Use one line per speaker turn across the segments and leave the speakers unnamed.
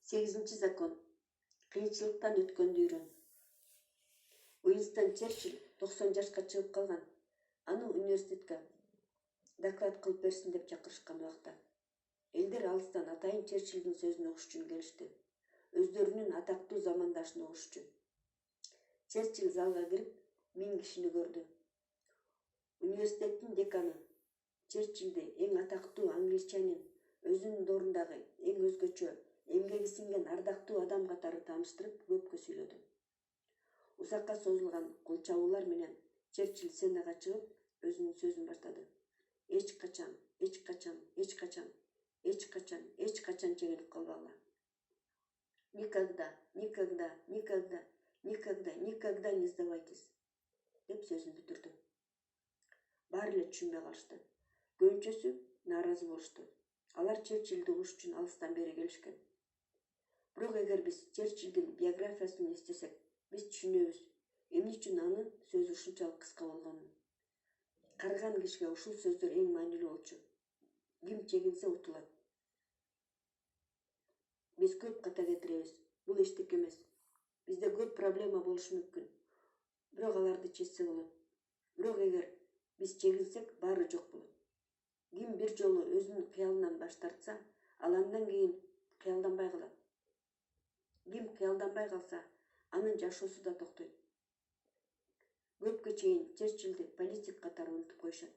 Сегизинчи закон. Кыйынчылыктан өткөндү үйрөн. Уинстон Черчилль 90 жашка чыгып калган. Аны университетке доклад кылып берсин деп чакырышкан убакта элдер алыстан атайын Черчиллдин сөзүн угуш үчүн келишти. Өздөрүнүн атактуу замандашын угуш үчүн. Черчилль залга кирип 1000 кишини көрдү. Университеттин деканы Черчиллди эң атактуу англичанин, өзүнүн доорундагы эң өзгөчө, эмгеги сиңген ардактуу адам катары тааныштырып көпкө сүйлөдү. Узакка созулган кол чабуулар менен Черчилль сценага чыгып, өзүнүн сөзүн баштады. Эч качан чегинип калбагыла. Никогда не сдавайтесь, деп сөзүн бүтүрдү. Баары эле түшүнбөй калышты. Көбүнчөсү нааразы болушту. Алар Черчиллди угуш үчүн алыстан бери келишкен. Бирок эгер биз Черчиллдин биографиясын эстесек, биз түшүнөбүз эмне үчүн анын сөзү ушунчалык кыска болгонун. Карыган кишиге ушул сөздөр эң маанилүү болчу. Ким чегинсе утулат. Биз көп ката кетиребиз. Бул эчтеке эмес. Бизде көп проблема болушу мүмкүн. Бирок аларды чечсе болот. Бирок эгер биз чегинсек, баары жок болот. Ким бир жолу өзүнүн кыялынан баш тартса, ал андан кийин кыялданбай калат. Ким кыялданбай калса, анын жашоосу да токтойт. Көпкө чейин Черчиллди политик катары унутуп коюшат.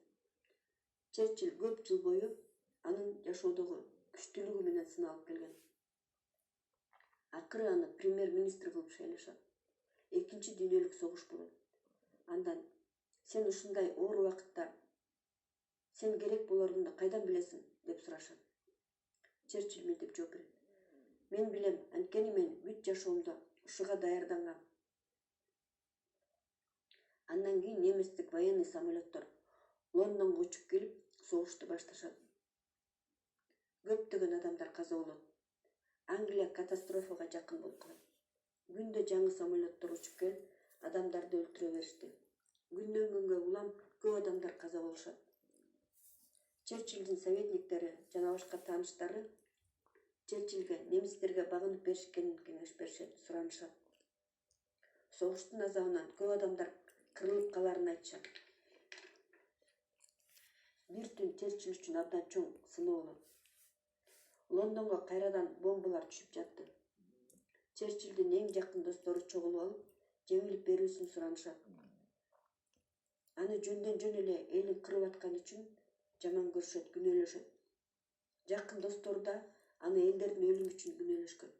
Черчилль көп жыл бою анын жашоодогу күчтүүлүгү менен сыналып келген. Акыры аны премьер-министр кылып шайлашат. Экинчи дүйнөлүк согуш болот. Андан сен ушундай оор убакытта сен керек болоруңду кайдан билесиң, деп сурашат. Черчилль мынтип жооп берет. Мен билем, анткени мен бүт жашоомдо ушуга даярдангам. Андан кийин немистик военный самолеттор Лондонго учуп келип, согушту башташат. Көптөгөн адамдар каза болот. Англия катастрофага жакын болуп калат. Күндө жаңы самолеттор учуп келип, адамдарды өлтүрө беришти. Күндөн күнгө улам көп адамдар каза болушат. Черчиллдин советниктери жана башка тааныштары Черчиллге немистерге багынып беришкенин кеңеш беришет, суранышат. Согуштун азабынан көп адамдар кырылып каларын айтышат. Бир түн Черчилль үчүн абдан чоң сыноо болот. Лондонго кайрадан бомбалар түшүп жатты. Черчиллдин эң жакын достору чогулуп алып, жеңилип берүүсүн суранышат. Аны жөндөн жөн эле элин кырып атканы үчүн жаман көрүшөт, күнөөлөшөт. Жакын достору да аны элдердин өлүмү үчүн күнөөлөшкөн.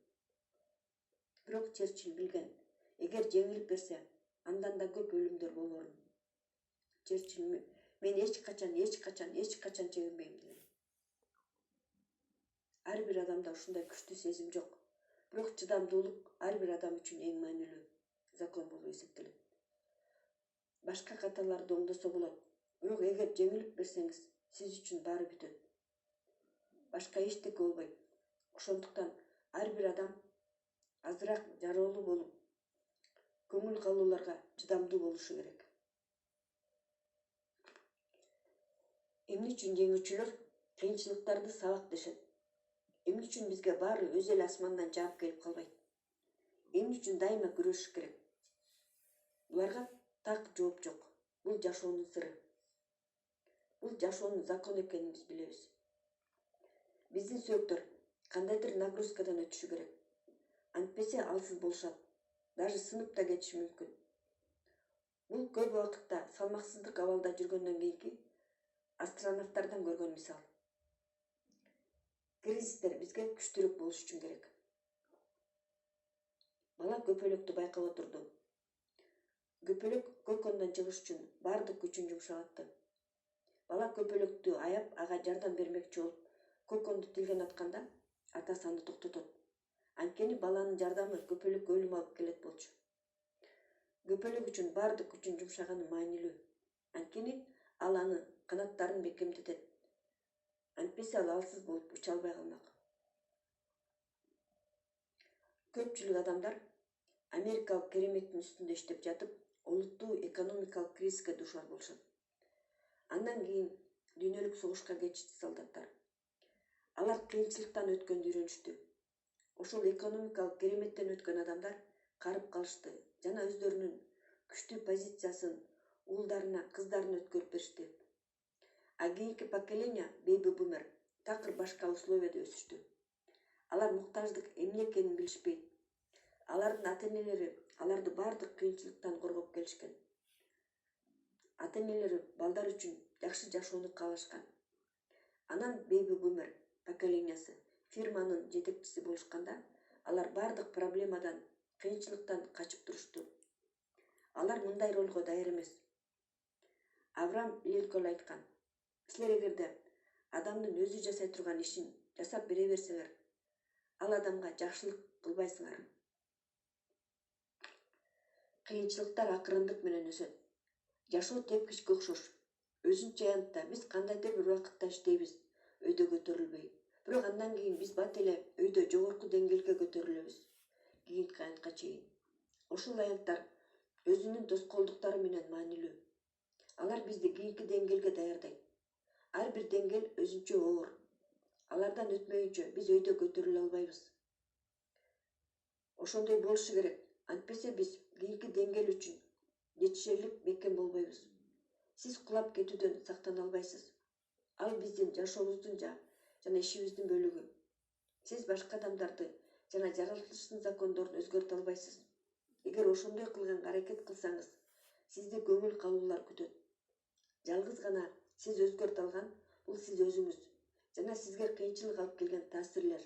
Бирок Черчилль билген, эгер жеңилип берсе, андан да көп өлүмдөр болорун. Черчилль мен эч качан чегинбейм деген. Ар бир адамда ушундай күчтүү сезим жок. Бирок чыдамдуулук ар бир адам үчүн эң маанилүү закон болуп эсептелет. Башка каталарды оңдосо болот. Бирок эгер жеңилип берсеңиз, сиз үчүн баары бүтөт. Башка эчтеке болбойт. Ошондуктан ар бир адам азыраак жароолуу болуп, көңүл калууларга чыдамдуу болушу керек. Эмне үчүн жеңүүчүлөр кыйынчылыктарды сабак дешет? Эмне үчүн бизге баары өз эле асмандан жаап келип калбайт? Эмне үчүн дайыма күрөшүш керек? Буларга так жооп жок. Бул жашоонун сыры. Бул жашоонун закону экенин биз билебиз. Биздин сөөктөр кандайдыр нагрузкадан өтүшү керек. Антпесе алсыз болушат. Даже сынып да кетиши мүмкүн. Бул көп убакытта салмаксыздык абалда жүргөндөн кийинки астронавттардан көргөн мисал. Кризистер бизге күчтүүрөөк болуш үчүн керек. Бала көпөлөктү байкап отурду. Көпөлөк көкөндөн чыгыш үчүн баардык күчүн жумшап атты. Бала көпөлөктү аяп, ага жардам бермекчи болуп, көкөндү тилген атканда, атасы аны токтотот. Анткени баланын жардамы көпөлөккө өлүм алып келет болчу. Көпөлөк үчүн баардык күчүн жумшаганы маанилүү. Анткени ал аны канаттарын бекемдетет. Антпесе ал алсыз болуп уча албай калмак. Көпчүлүк адамдар Америкалык кереметтин үстүндө иштеп жатып, олуттуу экономикалык кризиске дуушар болушат. Андан кийин дүйнөлүк согушка кетишти солдаттар. Алар кыйынчылыктан өткөндү үйрөнүштү. ошол экономикалык кереметтен өткөн адамдар карып калышты жана өздөрүнүн күчтүү позициясын уулдарына, кыздарына өткөрүп беришти. А кийинки поколение бейби бумер такыр башка условияда өсүштү. Алар муктаждык эмне экенин билишпейт. Алардын ата-энелери аларды бардык кыйынчылыктан коргоп келишкен. Ата-энелери балдар үчүн жакшы жашоону каалашкан. Анан бейби бумер поколениясы фирманын жетекчиси болушканда, алар бардык проблемадан, кыйынчылыктан качып турушту. Алар мындай ролго даяр эмес. Авраам Линкольн айткан: силер эгерде адамдын өзү жасай турган ишин жасап бере берсеңер, ал адамга жакшылык кылбайсыңар. Кыйынчылыктар акырындык менен өсөт. Жашоо тепкичке окшош. Өзүнчө аянтта биз кандайдыр бир убакытта иштейбиз, өйдө көтөрүлбөй. Бирок андан кийин биз бат эле өйдө жогорку деңгээлге көтөрүлөбүз. Кийинки аянтка чейин. Ушул аянттар өзүнүн тоскоолдуктары менен маанилүү. Алар бизди кийинки деңгээлге даярдайт. Ар бир деңгээл өзүнчө оор. Алардан өтмөйүнчө биз өйдө көтөрүлө албайбыз. Ошондой болушу керек. Антпесе биз кийинки деңгээл үчүн жетишерлик бекем болбойбуз. Сиз кулап кетүүдөн сактана албайсыз. Ал биздин жашообуздун жана ишибиздин бөлүгү. Сиз башка адамдарды жана жаратылыштын закондорун өзгөртө албайсыз. Эгер ошондой кылганга аракет кылсаңыз, сизди көңүл калуулар күтөт. Жалгыз гана сиз өзгөртө алган бул сиз өзүңүз жана сизге кыйынчылык алып келген таасирлер.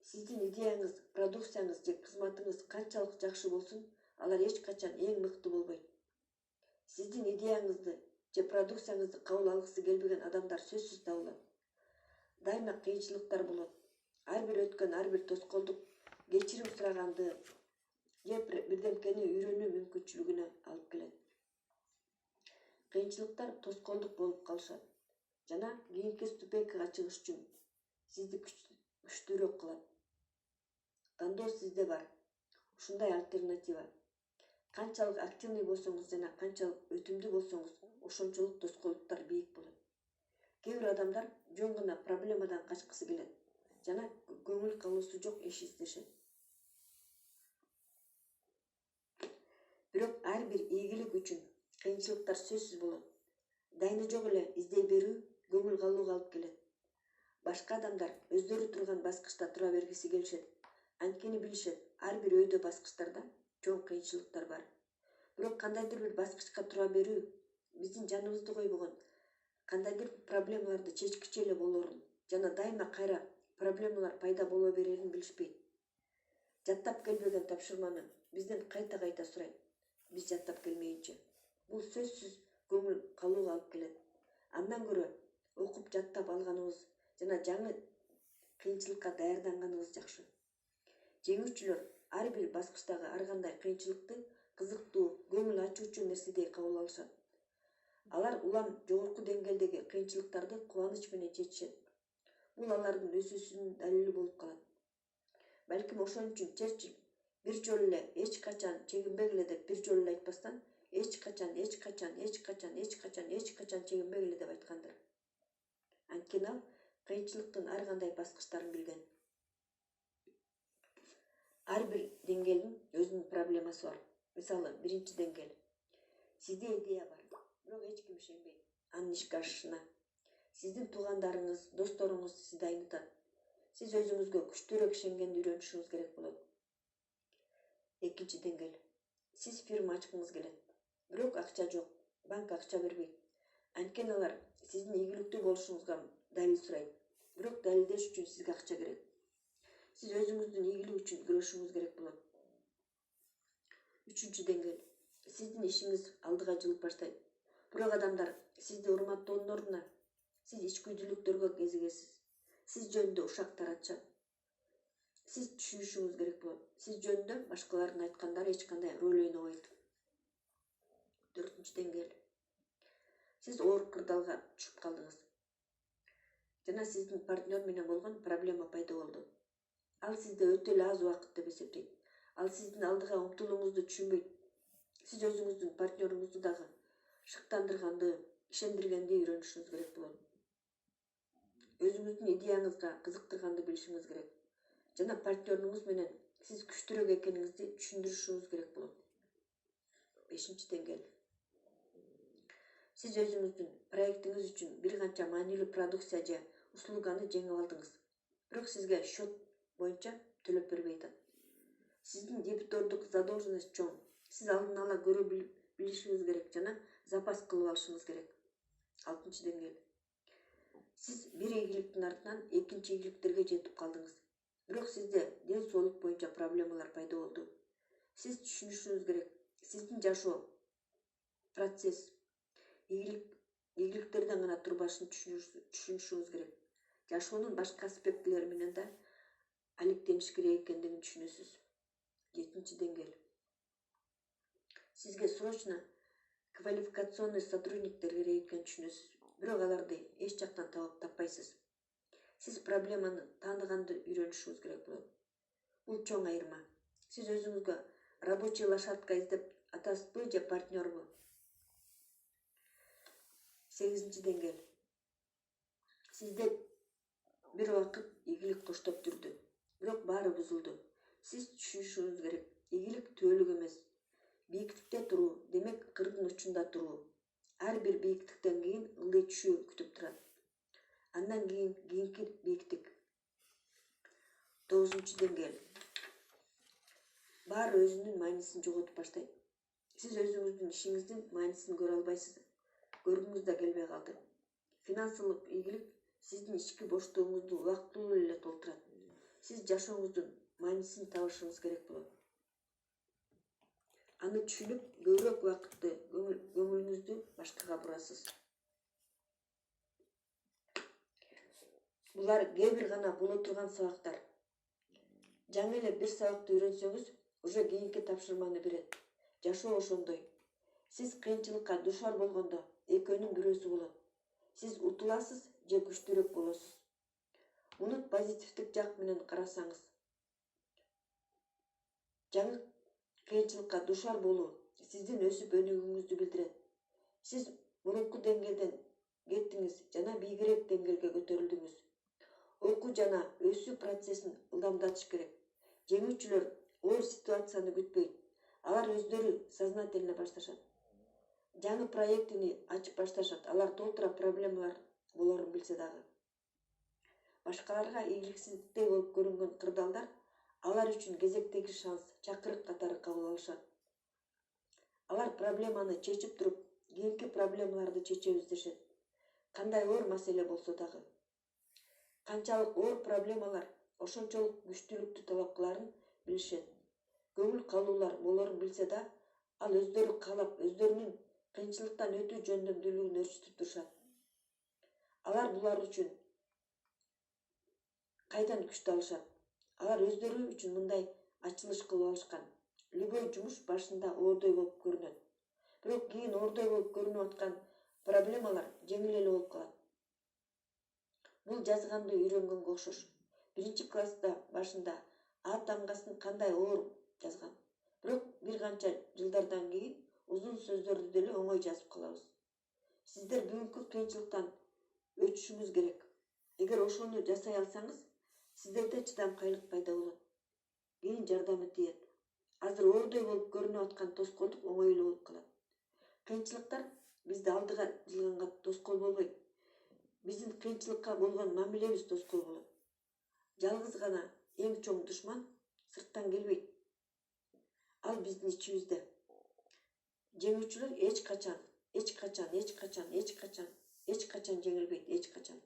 Сиздин идеяңыз, продукцияңыз же кызматыңыз канчалык жакшы болсун, алар эч качан эң мыкты болбойт. Сиздин идеяңызды же продукцияңызды кабыл алгысы келбеген адамдар сөзсүз табылат. Дайыма кыйынчылыктар болот. Ар бир өткөн ар бир тоскоолдук кечирим сураганды же бирдемкени үйрөнүү мүмкүнчүлүгүнө алып келет. Кыйынчылыктар тоскоолдук болуп калышат жана кийинки ступенькага чыгыш үчүн сизди күчтүүрөөк кылат. Тандоо сизде бар. Ушундай альтернатива. Канчалык активный болсоңуз жана канчалык өтүмдүү болсоңуз, ошончолук тоскоолдуктар бийик болот. Кээ бир адамдар жөн гана проблемадан качкысы келет жана көңүл калуусу жок иш издешет. Бирок ар бир ийгилик үчүн кыйынчылыктар сөзсүз болот. Дайыны жок эле издей берүү көңүл калууга алып келет. Башка адамдар өздөрү турган баскычта тура бергиси келишет. Анткени билишет, ар бир өйдө баскычтарда чоң кыйынчылыктар бар. Бирок кандайдыр бир баскычка тура берүү биздин жаныбызды койбогон кандайдыр бир проблемаларды чечкичи эле болорун жана дайыма кайра проблемалар пайда боло берерин билишпейт. Жаттап келбеген тапшырманы бизден кайта сурайт. Биз жаттап келмейинче. Бул сөзсүз көңүл калууга алып келет. Андан көрө окуп жаттап алганыбыз жана жаңы кыйынчылыкка даярданганыбыз жакшы. Жеңүүчүлөр ар бир баскычтагы ар кандай кыйынчылыкты кызыктуу, көңүл ачуучу нерседей кабыл алышат. Алар улам жогорку деңгээлдеги кыйынчылыктарды кубаныч менен чечишет. Бул алардын өсүүсүнүн далили болуп калат. Балким ошон үчүн Черчилль бир жолу эле эч качан чегинбегиле деп бир жолу эле айтпастан, эч качан чегинбегиле деп айткандыр. Анткени ал кыйынчылыктын ар кандай баскычтарын билген. Ар бир деңгээлдин өзүнүн проблемасы бар. Мисалы, биринчи деңгээл. Сизде идея бар, бирок эч ким ишенбейт анын ишке ашышына. Сиздин туугандарыңыз, досторуңуз сизди айнытат. Сиз өзүңүзгө күчтүүрөөк ишенгенди үйрөнүшүңүз керек болот. Экинчи деңгээл. Сиз фирма ачкыңыз келет. Бирок акча жок, банк акча бербейт. Анткени алар сиздин ийгиликтүү болушуңузга далил сурайт. Бирок далилдеш үчүн сизге акча керек. Сиз өзүңүздүн ийгилик үчүн күрөшүңүз керек болот. Үчүнчү деңгээл. Сиздин ишиңиз алдыга жылып баштайт. Бирок адамдар сизди урматтоонун ордуна сиз ичкүйдүүлүктөргө кезигесиз. Сиз жөнүндө ушак таратышат. Сиз түшүнүшүңүз керек болот. Сиз жөнүндө башкалардын айткандары эч кандай роль ойнобойт. Төртүнчү деңгээл. Сиз оор кырдаалга түшүп калдыңыз. Жана сиздин партнер менен болгон проблема пайда болду. Ал сизде өтө эле аз убакыт деп эсептейт. Ал сиздин алдыга умтулууңузду түшүнбөйт. Сиз өзүңүздүн партнеруңузду дагы шыктандырганды, ишендиргенди үйрөнүшүңүз керек болот. Өзүңүздүн идеяңызга кызыктырганды билишиңиз керек. жана партнеріңіз менен сиз күчтүүрөөк экениңизди түшүндүрүшүңүз керек болот. 5 деңгээл. Сиз өзүңүздүн проектиңиз үчүн бир канча маанилүү продукция же услуганы жеңип алдыңыз. Бирок сизге счет боюнча төлөп бербей атат. Сиздин дебитордук задолженность чоң. Сиз алдын ала көрө билишиңиз керек жана запас кылып алышыңыз керек. 6 деңгээл. Сиз бир ийгиликтин артынан экинчи ийгиликтерге жетип калдыңыз. Бирок сизде ден соолук боюнча проблемалар пайда болду. Сиз түшүнүшүңүз керек. Сиздин жашоо процесс ийгиликтерден гана турбашын түшүнүшүңүз керек. Жашоонун башка аспектилери менен да алектениш керек экендигин түшүнөсүз. 7 деңгээл. Сизге срочно квалификационный сотрудниктер керек экенин түшүнөсүз. Бирок аларды эч жактан таппайсыз. Сиз проблеманы тааныганды үйрөнүшүңүз керек болот. Бул чоң айырма. Сиз өзүңүзгө рабочий лошадка издеп атасызбы же партнербу? 8 деңгээл. Сизде бир убакыт ийгилик коштоп жүрдү. Бирок баары бузулду. Сиз түшүнүшүңүз керек. Ийгилик түбөлүк эмес. Бийиктикте туруу, демек кырдын учунда туруу. Ар бир бийиктиктен кийин ылдый түшүү күтүп турат. Андан кийинки бийиктик. 9 деңгээл. Баары өзүнүн маанисин жоготуп баштайт. Сиз өзүңүздүн ишиңиздин маанисин көрө албайсыз. Көргүңүз да келбей калды. Финансылык ийгилик сиздин ички боштугуңузду убактылуу эле толтурат. Сиз жашооңуздун маанисин табышыңыз керек болот. Аны түшүнүп, көбүрөөк убакытты көңүлүңүздү башкага бурасыз. Булар кээ бир гана боло турган сабактар. Жаңы эле бир сабакты үйрөнсөңүз, уже кийинки тапшырманы берет. Жашоо ошондой. Сиз кыйынчылыкка душар болгондо экөөнүн бирөөсү болот. Сиз утуласыз же күчтүүрөөк болосуз. Муну позитивдик жак менен карасаңыз. Жаңы кыйынчылыкка душар болуу сиздин өсүп өнүгүүңүздү билдирет. Сиз мурунку деңгээлден кеттиңиз жана бийигирээк деңгээлге көтөрүлдүңүз. Окуу жана өсүү процессин ылдамдатыш керек. Жеңүүчүлөр оор ситуацияны күтпөйт. Алар өздөрү сознательно башташат. Жаңы проектини ачып башташат. Алар толтура проблемалар болорун билсе дагы. Башкаларга ийгиликсиздиктей болуп көрүнгөн кырдаалдар алар үчүн кезектеги шанс, чакырык катары кабыл алышат. Алар проблеманы чечип туруп, кийинки проблемаларды чечебиз дешет. Кандай оор маселе болсо дагы. Канчалык оор проблемалар ошончолук күчтүүлүктү талап кыларын билишет. Көңүл калуулар болорун билсе да, ал өздөрү каалап, өздөрүнүн кыйынчылыктан өтүү жөндөмдүүлүгүн өрчүтүп турушат. Алар булар үчүн кайдан күчтү алышат? Алар өздөрү үчүн мындай ачылыш кылып алышкан. Любой жумуш башында оордой болуп көрүнөт. Бирок кийин оордой болуп көрүнүп аткан проблемалар жеңил эле болуп калат. Бул жазганды үйрөнгөнгө окшош. 1-класста башында А тамгасын кандай оор жазган. Бирок бир канча жылдардан кийин узун сөздөрдү деле оңой жазып калабыз. Сиздер бүгүнкү кыйынчылыктан өтүшүңүз керек. Эгер ошону жасай алсаңыз, сиздерде чыдамкайлык пайда болот. Кийин жардамы тиет. Азыр оордой болуп көрүнүп аткан тоскоолдук оңой эле болуп калат. Кыйынчылыктар бизди алдыга жылганга тоскоол болбойт. Биздин кыйынчылыкка болгон мамилебиз тоскоол болот. Жалгыз гана эң чоң душман сырттан келбейт. Ал биздин ичибизде. Жеңүүчүлөр эч качан жеңилбейт, эч качан.